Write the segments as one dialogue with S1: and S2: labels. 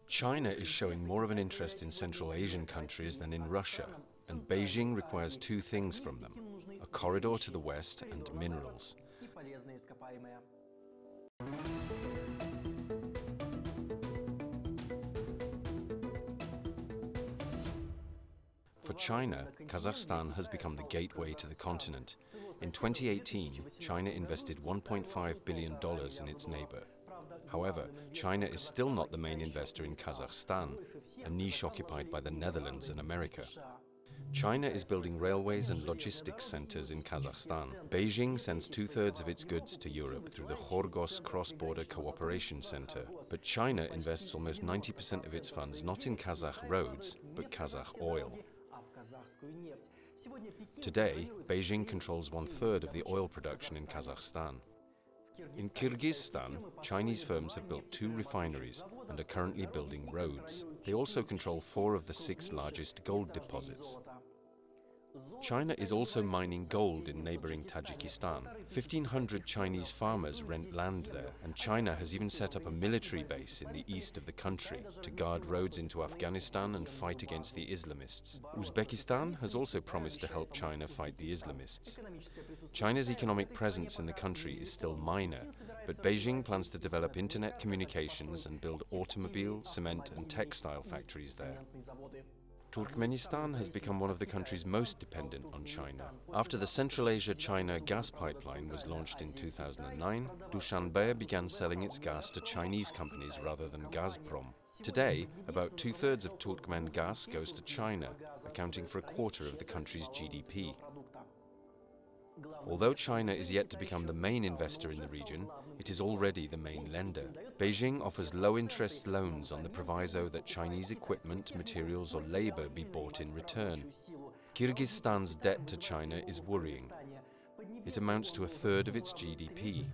S1: China is showing more of an interest in Central Asian countries than in Russia, and Beijing requires two things from them: a corridor to the west and minerals. For China, Kazakhstan has become the gateway to the continent. In 2018, China invested $1.5 billion in its neighbor. However, China is still not the main investor in Kazakhstan, a niche occupied by the Netherlands and America. China is building railways and logistics centers in Kazakhstan. Beijing sends two-thirds of its goods to Europe through the Khorgos Cross-Border Cooperation Center, but China invests almost 90% of its funds not in Kazakh roads, but Kazakh oil. Today, Beijing controls one-third of the oil production in Kazakhstan. In Kyrgyzstan, Chinese firms have built 2 refineries and are currently building roads. They also control 4 of the 6 largest gold deposits. China is also mining gold in neighboring Tajikistan. 1,500 Chinese farmers rent land there, and China has even set up a military base in the east of the country to guard roads into Afghanistan and fight against the Islamists. Uzbekistan has also promised to help China fight the Islamists. China's economic presence in the country is still minor, but Beijing plans to develop internet communications and build automobile, cement and textile factories there. Turkmenistan has become one of the countries most dependent on China. After the Central Asia-China gas pipeline was launched in 2009, Dushanbe began selling its gas to Chinese companies rather than Gazprom. Today, about two-thirds of Turkmen gas goes to China, accounting for a quarter of the country's GDP. Although China is yet to become the main investor in the region, it is already the main lender. Beijing offers low-interest loans on the proviso that Chinese equipment, materials or labor be bought in return. Kyrgyzstan's debt to China is worrying. It amounts to a third of its GDP.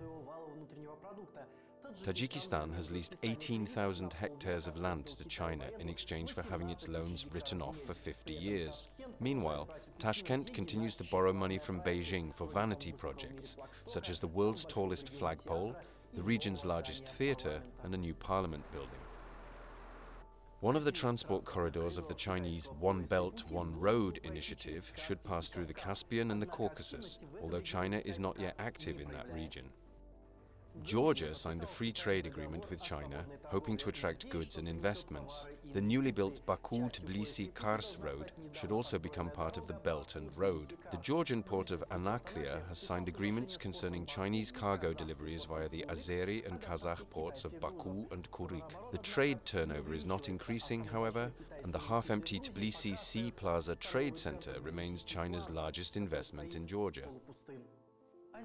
S1: Tajikistan has leased 18,000 hectares of land to China in exchange for having its loans written off for 50 years. Meanwhile, Tashkent continues to borrow money from Beijing for vanity projects, such as the world's tallest flagpole, the region's largest theater, and a new parliament building. One of the transport corridors of the Chinese One Belt, One Road initiative should pass through the Caspian and the Caucasus, although China is not yet active in that region. Georgia signed a free trade agreement with China, hoping to attract goods and investments. The newly built Baku-Tbilisi-Kars road should also become part of the Belt and Road. The Georgian port of Anaklia has signed agreements concerning Chinese cargo deliveries via the Azeri and Kazakh ports of Baku and Kuryk. The trade turnover is not increasing, however, and the half-empty Tbilisi Sea Plaza Trade Center remains China's largest investment in Georgia.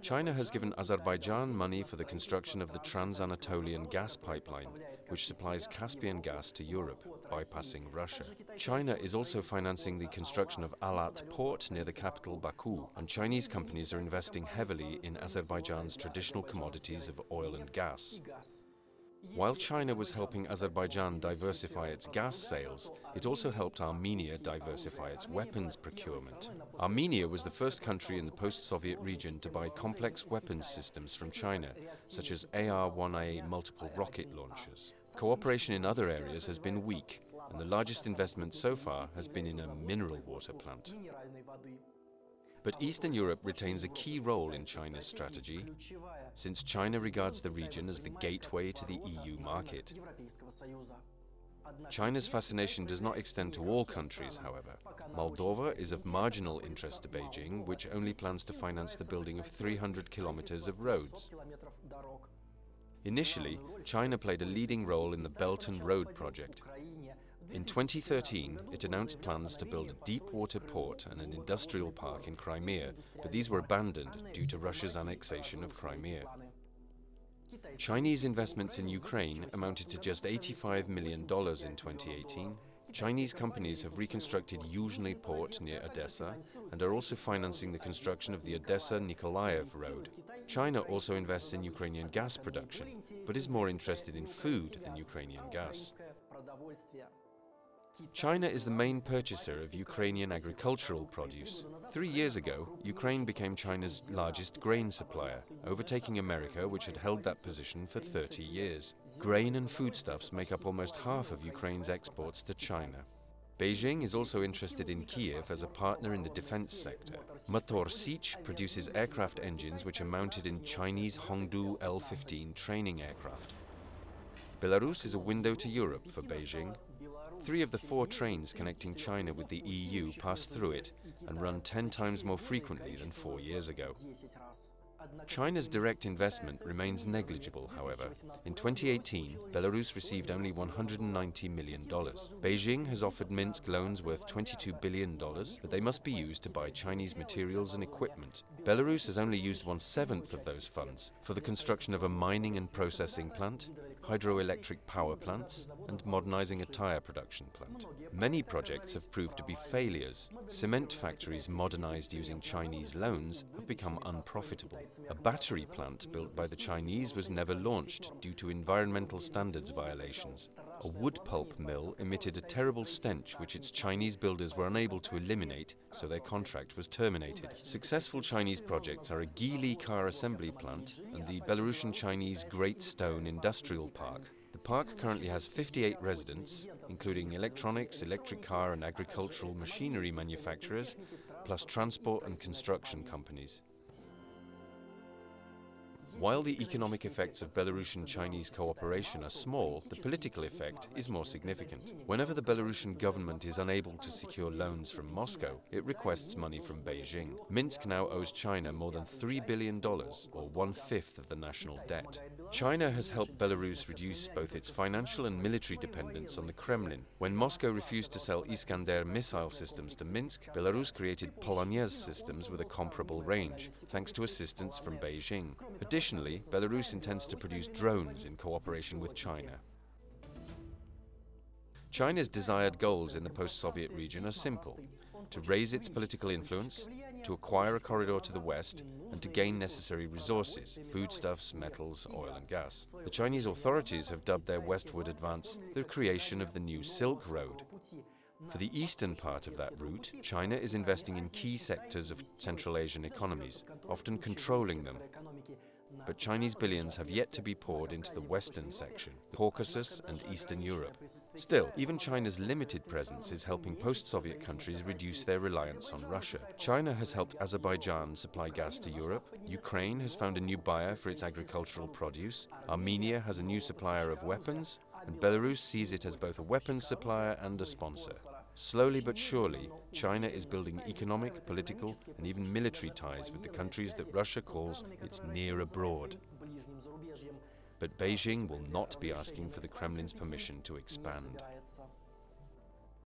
S1: China has given Azerbaijan money for the construction of the Trans-Anatolian gas pipeline, which supplies Caspian gas to Europe, bypassing Russia. China is also financing the construction of Alat port near the capital Baku, and Chinese companies are investing heavily in Azerbaijan's traditional commodities of oil and gas. While China was helping Azerbaijan diversify its gas sales, it also helped Armenia diversify its weapons procurement. Armenia was the first country in the post-Soviet region to buy complex weapons systems from China, such as AR-1A multiple rocket launchers. Cooperation in other areas has been weak, and the largest investment so far has been in a mineral water plant. But Eastern Europe retains a key role in China's strategy, since China regards the region as the gateway to the EU market. China's fascination does not extend to all countries, however. Moldova is of marginal interest to Beijing, which only plans to finance the building of 300 kilometers of roads. Initially, China played a leading role in the Belt and Road project. In 2013, it announced plans to build a deep-water port and an industrial park in Crimea, but these were abandoned due to Russia's annexation of Crimea. Chinese investments in Ukraine amounted to just $85 million in 2018. Chinese companies have reconstructed Yuzhny port near Odessa and are also financing the construction of the Odessa-Nikolaev road. China also invests in Ukrainian gas production, but is more interested in food than Ukrainian gas. China is the main purchaser of Ukrainian agricultural produce. 3 years ago, Ukraine became China's largest grain supplier, overtaking America, which had held that position for 30 years. Grain and foodstuffs make up almost half of Ukraine's exports to China. Beijing is also interested in Kiev as a partner in the defense sector. Motor Sich produces aircraft engines which are mounted in Chinese Hongdu L-15 training aircraft. Belarus is a window to Europe for Beijing. 3 of the 4 trains connecting China with the EU pass through it and run 10 times more frequently than 4 years ago. China's direct investment remains negligible, however. In 2018, Belarus received only $190 million. Beijing has offered Minsk loans worth $22 billion, but they must be used to buy Chinese materials and equipment. Belarus has only used 1/7 of those funds for the construction of a mining and processing plant, hydroelectric power plants, and modernizing a tire production plant. Many projects have proved to be failures. Cement factories modernized using Chinese loans have become unprofitable. A battery plant built by the Chinese was never launched due to environmental standards violations. A wood pulp mill emitted a terrible stench which its Chinese builders were unable to eliminate, so their contract was terminated. Successful Chinese projects are a Geely car assembly plant and the Belarusian Chinese Great Stone Industrial Park. The park currently has 58 residents, including electronics, electric car and agricultural machinery manufacturers, plus transport and construction companies. While the economic effects of Belarusian-Chinese cooperation are small, the political effect is more significant. Whenever the Belarusian government is unable to secure loans from Moscow, it requests money from Beijing. Minsk now owes China more than $3 billion, or 1/5 of the national debt. China has helped Belarus reduce both its financial and military dependence on the Kremlin. When Moscow refused to sell Iskander missile systems to Minsk, Belarus created Polonez systems with a comparable range, thanks to assistance from Beijing. Additionally, Belarus intends to produce drones in cooperation with China. China's desired goals in the post-Soviet region are simple: to raise its political influence, to acquire a corridor to the west, and to gain necessary resources, foodstuffs, metals, oil and gas. The Chinese authorities have dubbed their westward advance the creation of the new Silk Road. For the eastern part of that route, China is investing in key sectors of Central Asian economies, often controlling them. But Chinese billions have yet to be poured into the western section, Caucasus and Eastern Europe. Still, even China's limited presence is helping post-Soviet countries reduce their reliance on Russia. China has helped Azerbaijan supply gas to Europe, Ukraine has found a new buyer for its agricultural produce, Armenia has a new supplier of weapons, and Belarus sees it as both a weapons supplier and a sponsor. Slowly but surely, China is building economic, political, and even military ties with the countries that Russia calls its near abroad. But Beijing will not be asking for the Kremlin's permission to expand.